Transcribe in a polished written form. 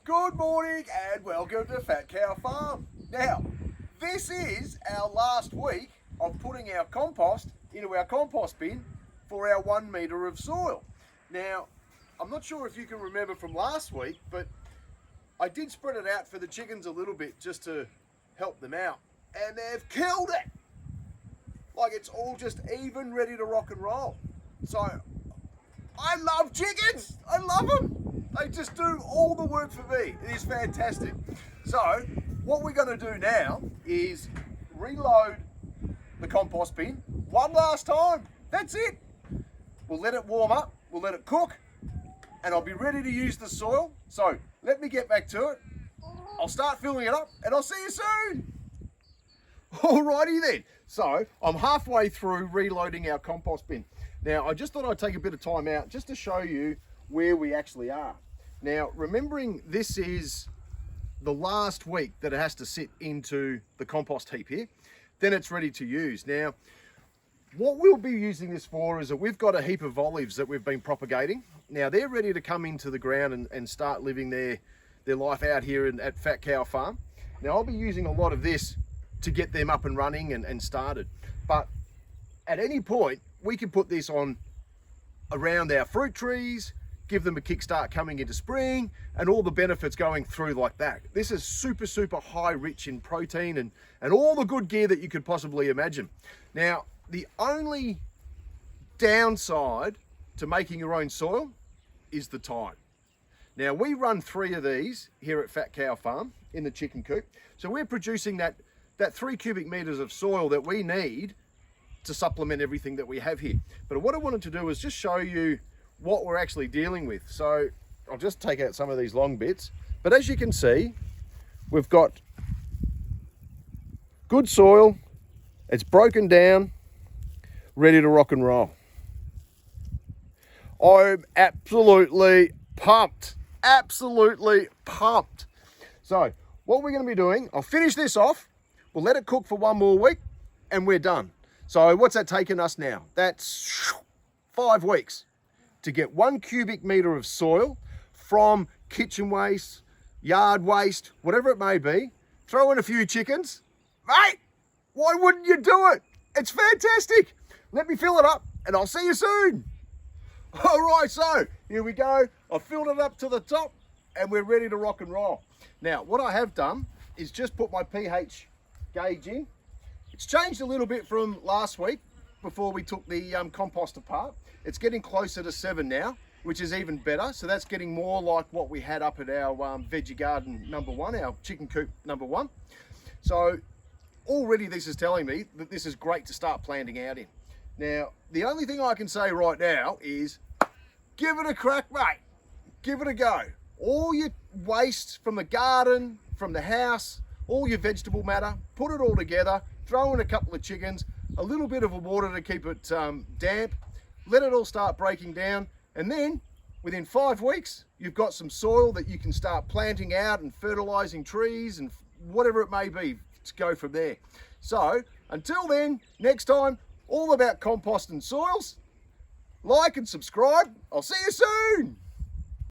Good morning and welcome to Fat Cow Farm. Now, this is our last week of putting our compost into our compost bin for our 1 metre of soil. Now, I'm not sure if you can remember from last week, but I did spread it out for the chickens a little bit just to help them out, and they've killed it. Like, it's all just even, ready to rock and roll. So, I love chickens. I love them. They just do all the work for me. It is fantastic. So, what we're going to do now is reload the compost bin one last time. That's it. We'll let it warm up. We'll let it cook, and I'll be ready to use the soil. So, let me get back to it. I'll start filling it up, and I'll see you soon. Alrighty then. So, I'm halfway through reloading our compost bin. Now, I just thought I'd take a bit of time out just to show you where we actually are. Now, remembering this is the last week that it has to sit into the compost heap here, then it's ready to use. Now, what we'll be using this for is that we've got a heap of olives that we've been propagating. Now, they're ready to come into the ground and start living their life out here at Fat Cow Farm. Now, I'll be using a lot of this to get them up and running and started. But at any point, we can put this on around our fruit trees, give them a kickstart coming into spring, and all the benefits going through like that. This is super, super high rich in protein and all the good gear that you could possibly imagine. Now, the only downside to making your own soil is the time. Now, we run 3 of these here at Fat Cow Farm in the chicken coop. So we're producing that 3 cubic meters of soil that we need to supplement everything that we have here. But what I wanted to do is just show you what we're actually dealing with. So I'll just take out some of these long bits. But as you can see, we've got good soil. It's broken down, ready to rock and roll. I'm absolutely pumped. Absolutely pumped. So what we're going to be doing, I'll finish this off. We'll let it cook for 1 more week and we're done. So what's that taken us now? That's 5 weeks to get 1 cubic meter of soil from kitchen waste, yard waste, whatever it may be. Throw in a few chickens. Mate, why wouldn't you do it? It's fantastic. Let me fill it up and I'll see you soon. All right, so here we go. I've filled it up to the top and we're ready to rock and roll. Now, what I have done is just put my pH gauge in. It's changed a little bit from last week before we took the compost apart. It's getting closer to 7 now, which is even better. So that's getting more like what we had up at our veggie garden number 1, our chicken coop number 1. So already this is telling me that this is great to start planting out in. Now, the only thing I can say right now is give it a crack, mate. Give it a go. All your waste from the garden, from the house, all your vegetable matter, put it all together, throw in a couple of chickens, a little bit of water to keep it damp, let it all start breaking down, and then within 5 weeks, you've got some soil that you can start planting out and fertilizing trees and whatever it may be to go from there. So until then, next time, all about compost and soils. Like and subscribe. I'll see you soon.